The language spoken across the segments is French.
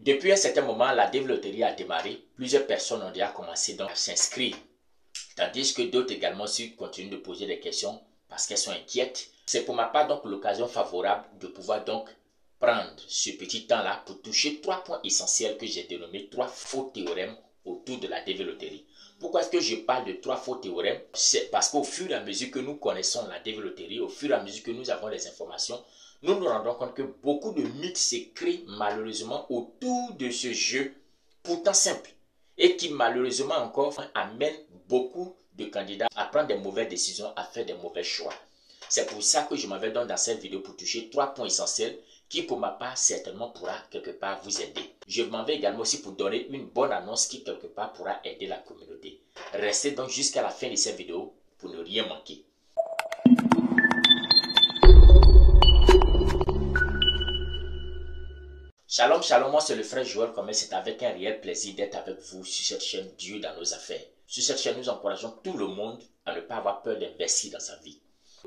Depuis un certain moment, la développerie a démarré. Plusieurs personnes ont déjà commencé donc à s'inscrire. Tandis que d'autres également aussi continuent de poser des questions parce qu'elles sont inquiètes. C'est pour ma part donc l'occasion favorable de pouvoir donc prendre ce petit temps-là pour toucher 3 points essentiels que j'ai dénommés 3 faux théorèmes autour de la développerie. Pourquoi est-ce que je parle de 3 faux théorèmes? C'est parce qu'au fur et à mesure que nous connaissons la développerie, au fur et à mesure que nous avons les informations, nous nous rendons compte que beaucoup de mythes se créent malheureusement autour de ce jeu pourtant simple et qui malheureusement encore amène beaucoup de candidats à prendre des mauvaises décisions, à faire des mauvais choix. C'est pour ça que je m'en vais donc dans cette vidéo pour toucher 3 points essentiels qui pour ma part certainement pourra quelque part vous aider. Je m'en vais également aussi pour donner une bonne annonce qui quelque part pourra aider la communauté. Restez donc jusqu'à la fin de cette vidéo pour ne rien manquer. Shalom, shalom, moi c'est le frère Joël Commerce, c'est avec un réel plaisir d'être avec vous sur cette chaîne Dieu dans nos affaires. Sur cette chaîne, nous encourageons tout le monde à ne pas avoir peur d'investir dans sa vie.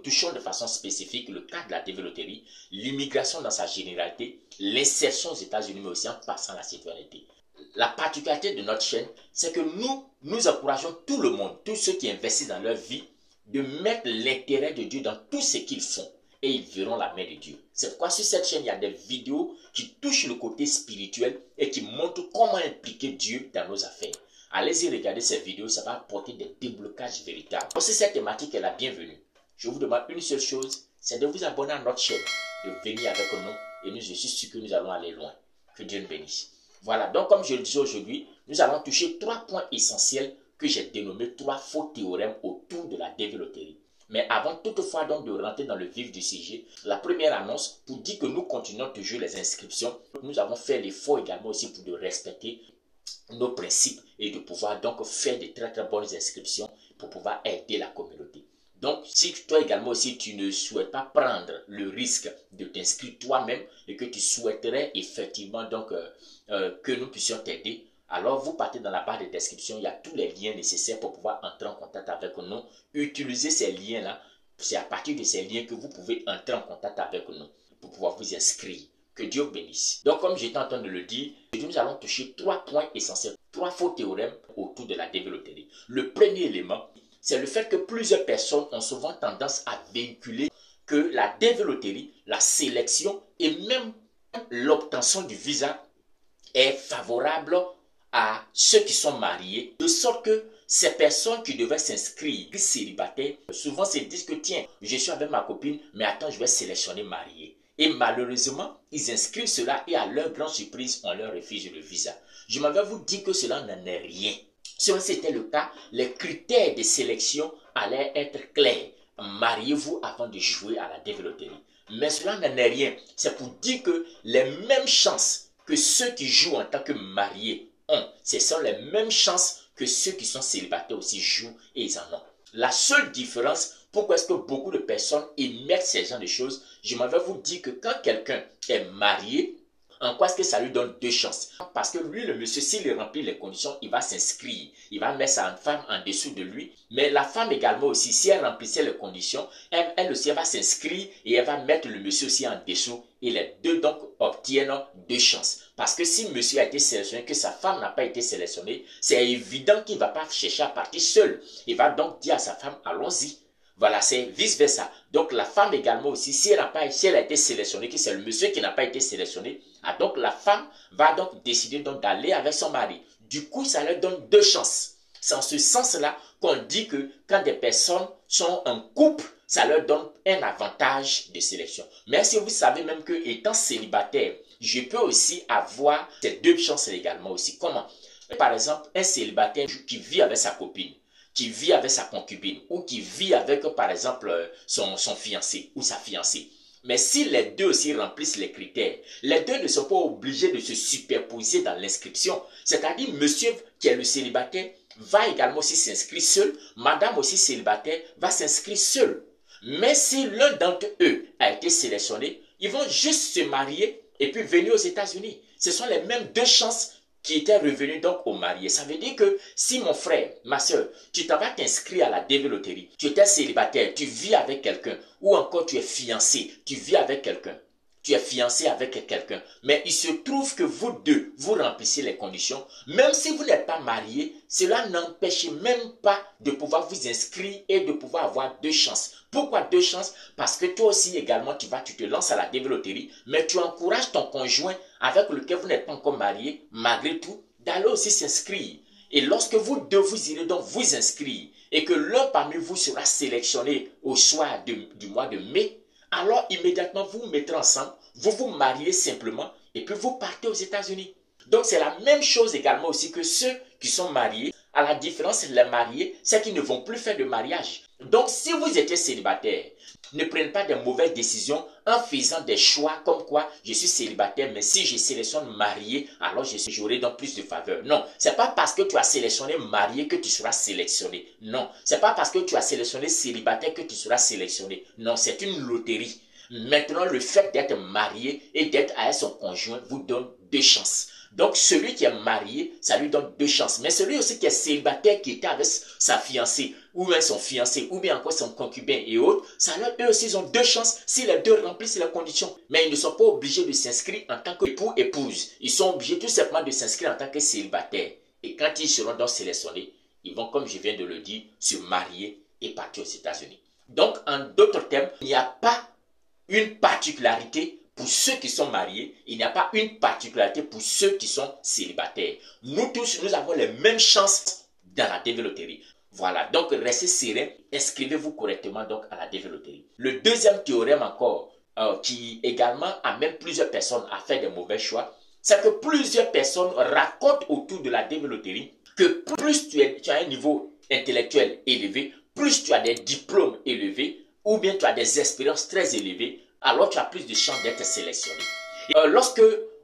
Touchons de façon spécifique le cas de la développerie, l'immigration dans sa généralité, l'insertion aux États-Unis, mais aussi en passant la citoyenneté. La particularité de notre chaîne, c'est que nous encourageons tout le monde, tous ceux qui investissent dans leur vie, de mettre l'intérêt de Dieu dans tout ce qu'ils font. Et ils verront la main de Dieu. C'est pourquoi sur cette chaîne, il y a des vidéos qui touchent le côté spirituel et qui montrent comment impliquer Dieu dans nos affaires. Allez-y regarder ces vidéos, ça va apporter des déblocages véritables. Si cette thématique est la bienvenue, je vous demande une seule chose, c'est de vous abonner à notre chaîne, de venir avec nous et je suis sûr que nous allons aller loin. Que Dieu nous bénisse. Voilà, donc comme je le disais aujourd'hui, nous allons toucher 3 points essentiels que j'ai dénommés 3 faux théorèmes autour de la développerie. Mais avant toutefois donc de rentrer dans le vif du sujet, la première annonce pour dire que nous continuons toujours les inscriptions. Nous avons fait l'effort également aussi pour de respecter nos principes et de pouvoir donc faire de très bonnes inscriptions pour pouvoir aider la communauté. Donc si toi également aussi tu ne souhaites pas prendre le risque de t'inscrire toi-même et que tu souhaiterais effectivement donc que nous puissions t'aider, alors vous partez dans la barre de description, il y a tous les liens nécessaires pour pouvoir entrer en contact avec nous. Utilisez ces liens-là, c'est à partir de ces liens que vous pouvez entrer en contact avec nous pour pouvoir vous inscrire. Que Dieu vous bénisse. Donc comme j'étais en train de le dire, nous allons toucher 3 points essentiels, 3 faux théorèmes autour de la développerie. Le premier élément, c'est le fait que plusieurs personnes ont souvent tendance à véhiculer que la développerie, la sélection et même l'obtention du visa est favorable à ceux qui sont mariés, de sorte que ces personnes qui devaient s'inscrire célibataires, souvent se disent que tiens, je suis avec ma copine, mais attends, je vais sélectionner marié. Et malheureusement, ils inscrivent cela et à leur grande surprise, on leur refuse le visa. Je m'en vais vous dire que cela n'en est rien. Si c'était le cas, les critères de sélection allaient être clairs. Mariez-vous avant de jouer à la développerie. Mais cela n'en est rien. C'est pour dire que les mêmes chances que ceux qui jouent en tant que mariés ont, ce sont les mêmes chances que ceux qui sont célibataires aussi jouent et ils en ont. La seule différence, pourquoi est-ce que beaucoup de personnes émettent ces genres de choses, je m'en vais vous dire que quand quelqu'un est marié, en quoi est-ce que ça lui donne 2 chances? Parce que lui, le monsieur, s'il remplit les conditions, il va s'inscrire. Il va mettre sa femme en dessous de lui. Mais la femme également aussi, si elle remplissait les conditions, elle aussi elle va s'inscrire et elle va mettre le monsieur aussi en dessous. Et les deux donc obtiennent 2 chances. Parce que si monsieur a été sélectionné, que sa femme n'a pas été sélectionnée, c'est évident qu'il ne va pas chercher à partir seul. Il va donc dire à sa femme, allons-y. Voilà, c'est vice-versa. Donc la femme également aussi, si elle a été sélectionnée, que c'est le monsieur qui n'a pas été sélectionné, donc la femme va donc décider d'aller avec son mari. Du coup, ça leur donne 2 chances. C'est en ce sens-là qu'on dit que quand des personnes sont en couple, ça leur donne un avantage de sélection. Mais si vous savez même que étant célibataire, je peux aussi avoir ces 2 chances également aussi. Comment? Par exemple, un célibataire qui vit avec sa copine, qui vit avec sa concubine ou qui vit avec, par exemple, son fiancé ou sa fiancée. Mais si les deux aussi remplissent les critères, les deux ne sont pas obligés de se superposer dans l'inscription. C'est-à-dire, monsieur qui est le célibataire va également aussi s'inscrire seul, madame aussi célibataire va s'inscrire seule. Mais si l'un d'entre eux a été sélectionné, ils vont juste se marier et puis venir aux États-Unis. Ce sont les mêmes 2 chances qui étaient revenus donc aux mariés. Ça veut dire que si mon frère, ma soeur, tu t'en vas t'inscrire à la développerie, tu étais célibataire, tu vis avec quelqu'un, ou encore tu es fiancé, tu vis avec quelqu'un, tu es fiancé avec quelqu'un, mais il se trouve que vous deux, vous remplissez les conditions, même si vous n'êtes pas mariés, cela n'empêche même pas de pouvoir vous inscrire et de pouvoir avoir deux chances. Pourquoi deux chances? Parce que toi aussi également, tu te lances à la développerie, mais tu encourages ton conjoint avec lequel vous n'êtes pas encore marié, malgré tout, d'aller aussi s'inscrire. Et lorsque vous deux, vous irez donc vous inscrire, et que l'un parmi vous sera sélectionné au soir du mois de mai, alors immédiatement vous vous mettrez ensemble, vous vous mariez simplement et puis vous partez aux États-Unis. Donc c'est la même chose également aussi que ceux qui sont mariés. À la différence, les mariés, c'est qu'ils ne vont plus faire de mariage. Donc si vous étiez célibataire, ne prenez pas de mauvaises décisions en faisant des choix comme quoi je suis célibataire, mais si je sélectionne marié, alors j'aurai donc plus de faveur. Non, c'est pas parce que tu as sélectionné marié que tu seras sélectionné. Non, c'est pas parce que tu as sélectionné célibataire que tu seras sélectionné. Non, c'est une loterie. Maintenant, le fait d'être marié et d'être avec son conjoint vous donne deux chances. Donc, celui qui est marié, ça lui donne deux chances. Mais celui aussi qui est célibataire, qui était avec sa fiancée, ou bien son fiancé, ou bien encore son concubin et autres, eux aussi, ils ont deux chances si les deux remplissent les conditions. Mais ils ne sont pas obligés de s'inscrire en tant qu'époux-épouse. Ils sont obligés tout simplement de s'inscrire en tant que célibataire. Et quand ils seront donc sélectionnés, ils vont, comme je viens de le dire, se marier et partir aux États-Unis. Donc, en d'autres termes, il n'y a pas une particularité pour ceux qui sont mariés, il n'y a pas une particularité pour ceux qui sont célibataires. Nous tous, nous avons les mêmes chances dans la développerie. Voilà, donc restez serein, inscrivez-vous correctement donc à la développerie. Le deuxième théorème encore, qui également amène plusieurs personnes à faire des mauvais choix, c'est que plusieurs personnes racontent autour de la développerie que plus tu as un niveau intellectuel élevé, plus tu as des diplômes élevés, ou bien tu as des expériences très élevées, alors tu as plus de chances d'être sélectionné. Lorsque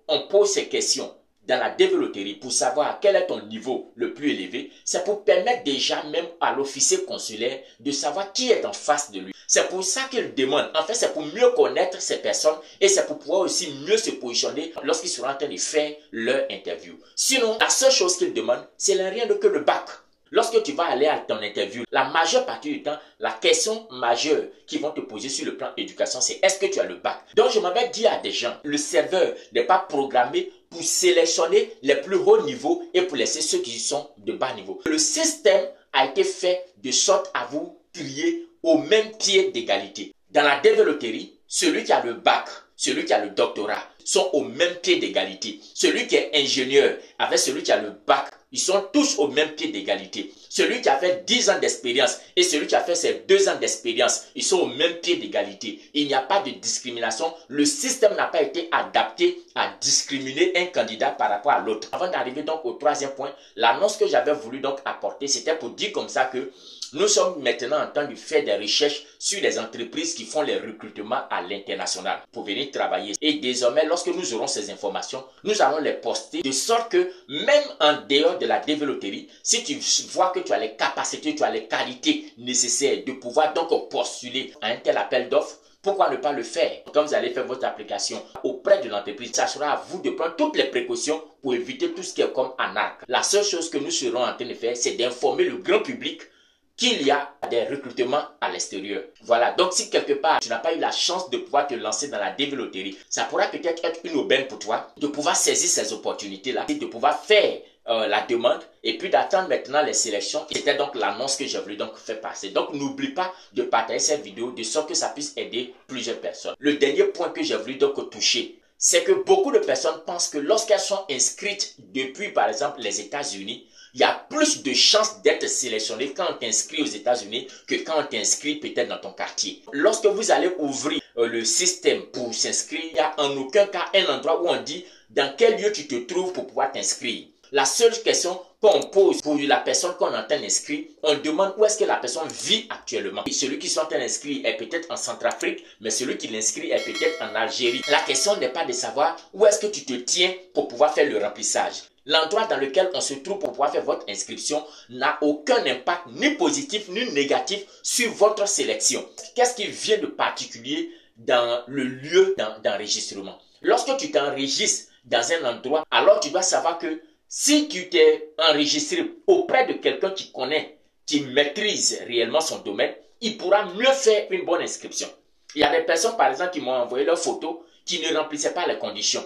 on pose ces questions dans la développerie pour savoir quel est ton niveau le plus élevé, c'est pour permettre déjà même à l'officier consulaire de savoir qui est en face de lui. C'est pour ça qu'il demande. En fait, c'est pour mieux connaître ces personnes et c'est pour pouvoir aussi mieux se positionner lorsqu'ils seront en train de faire leur interview. Sinon, la seule chose qu'il demande, c'est rien d'autre que le bac. Lorsque tu vas aller à ton interview, la majeure partie du temps, la question majeure qu'ils vont te poser sur le plan éducation, c'est est-ce que tu as le bac? Donc, je m'avais dit à des gens, le serveur n'est pas programmé pour sélectionner les plus hauts niveaux et pour laisser ceux qui sont de bas niveau. Le système a été fait de sorte à vous trier au même pied d'égalité. Dans la développerie, celui qui a le bac, celui qui a le doctorat sont au même pied d'égalité. Celui qui est ingénieur avec celui qui a le bac, ils sont tous au même pied d'égalité. Celui qui a fait 10 ans d'expérience et celui qui a fait ses 2 ans d'expérience, ils sont au même pied d'égalité. Il n'y a pas de discrimination. Le système n'a pas été adapté à discriminer un candidat par rapport à l'autre. Avant d'arriver donc au troisième point, l'annonce que j'avais voulu donc apporter, c'était pour dire comme ça que nous sommes maintenant en train de faire des recherches sur les entreprises qui font les recrutements à l'international pour venir travailler. Et désormais, lorsque nous aurons ces informations, nous allons les poster de sorte que même en dehors de la développerie, si tu vois que tu as les capacités, tu as les qualités nécessaires de pouvoir donc postuler à un tel appel d'offres, pourquoi ne pas le faire? Quand vous allez faire votre application auprès de l'entreprise, ça sera à vous de prendre toutes les précautions pour éviter tout ce qui est comme anarque. La seule chose que nous serons en train de faire, c'est d'informer le grand public qu'il y a des recrutements à l'extérieur. Voilà, donc si quelque part tu n'as pas eu la chance de pouvoir te lancer dans la développerie, ça pourra peut-être être une aubaine pour toi de pouvoir saisir ces opportunités-là et de pouvoir faire la demande et puis d'attendre maintenant les sélections. C'était donc l'annonce que j'ai voulu donc faire passer. Donc n'oublie pas de partager cette vidéo de sorte que ça puisse aider plusieurs personnes. Le dernier point que j'ai voulu donc toucher, c'est que beaucoup de personnes pensent que lorsqu'elles sont inscrites depuis par exemple les États-Unis, il y a plus de chances d'être sélectionné quand on t'inscrit aux États-Unis que quand on t'inscrit peut-être dans ton quartier. Lorsque vous allez ouvrir le système pour s'inscrire, il n'y a en aucun cas un endroit où on dit dans quel lieu tu te trouves pour pouvoir t'inscrire. La seule question qu'on pose pour la personne qu'on entend inscrire, on demande où est-ce que la personne vit actuellement. Et celui qui sont inscrit est peut-être en Centrafrique, mais celui qui l'inscrit est peut-être en Algérie. La question n'est pas de savoir où est-ce que tu te tiens pour pouvoir faire le remplissage. L'endroit dans lequel on se trouve pour pouvoir faire votre inscription n'a aucun impact ni positif ni négatif sur votre sélection. Qu'est-ce qui vient de particulier dans le lieu d'enregistrement? Lorsque tu t'enregistres dans un endroit, alors tu dois savoir que si tu t'es enregistré auprès de quelqu'un qui connaît, qui maîtrise réellement son domaine, il pourra mieux faire une bonne inscription. Il y a des personnes par exemple qui m'ont envoyé leurs photos. qui ne remplissaient pas les conditions.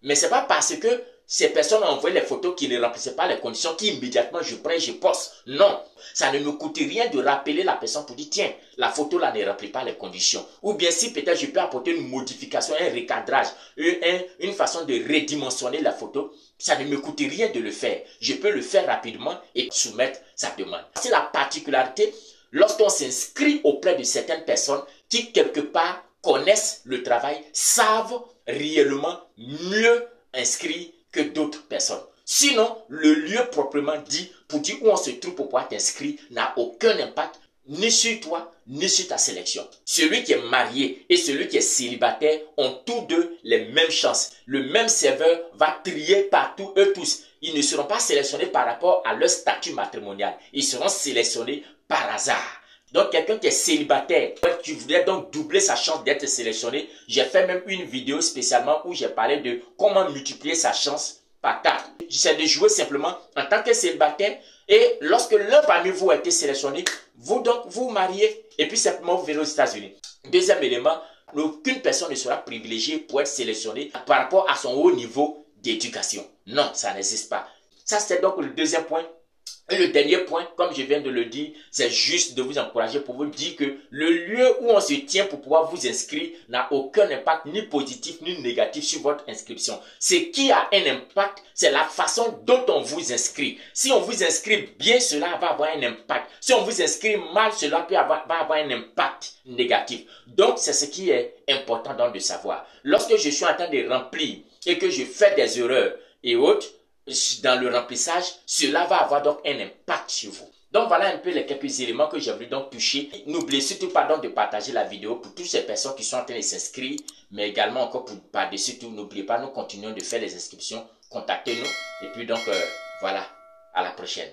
Mais ce n'est pas parce que ces personnes ont envoyé les photos qui ne remplissaient pas les conditions qu'immédiatement je prends et je poste. Non, ça ne me coûte rien de rappeler la personne pour dire tiens, la photo là ne remplit pas les conditions. Ou bien si peut-être je peux apporter une modification, un recadrage, une façon de redimensionner la photo, ça ne me coûte rien de le faire. Je peux le faire rapidement et soumettre sa demande. C'est la particularité lorsqu'on s'inscrit auprès de certaines personnes qui quelque part connaissent le travail, savent réellement mieux inscrire que d'autres personnes. Sinon, le lieu proprement dit, pour dire où on se trouve pour pouvoir t'inscrire, n'a aucun impact ni sur toi, ni sur ta sélection. Celui qui est marié et celui qui est célibataire ont tous deux les mêmes chances. Le même serveur va trier partout eux tous. Ils ne seront pas sélectionnés par rapport à leur statut matrimonial. Ils seront sélectionnés par hasard. Donc, quelqu'un qui est célibataire, qui voudrait donc doubler sa chance d'être sélectionné, j'ai fait même une vidéo spécialement où j'ai parlé de comment multiplier sa chance par 4. C'est de jouer simplement en tant que célibataire et lorsque l'un parmi vous a été sélectionné, vous donc vous mariez et puis simplement vous venez aux États-Unis. Deuxième élément, aucune personne ne sera privilégiée pour être sélectionnée par rapport à son haut niveau d'éducation. Non, ça n'existe pas. Ça, c'est donc le deuxième point. Et le dernier point, comme je viens de le dire, c'est juste de vous encourager pour vous dire que le lieu où on se tient pour pouvoir vous inscrire n'a aucun impact ni positif ni négatif sur votre inscription. Ce qui a un impact, c'est la façon dont on vous inscrit. Si on vous inscrit bien, cela va avoir un impact. Si on vous inscrit mal, cela va avoir un impact négatif. Donc, c'est ce qui est important donc de savoir. Lorsque je suis en train de remplir et que je fais des erreurs et autres, dans le remplissage, cela va avoir donc un impact sur vous. Donc voilà un peu les quelques éléments que j'ai voulu donc toucher. N'oubliez surtout pas donc de partager la vidéo pour toutes ces personnes qui sont en train de s'inscrire, mais également encore pour par-dessus tout, n'oubliez pas, nous continuons de faire les inscriptions, contactez-nous et puis donc voilà, à la prochaine.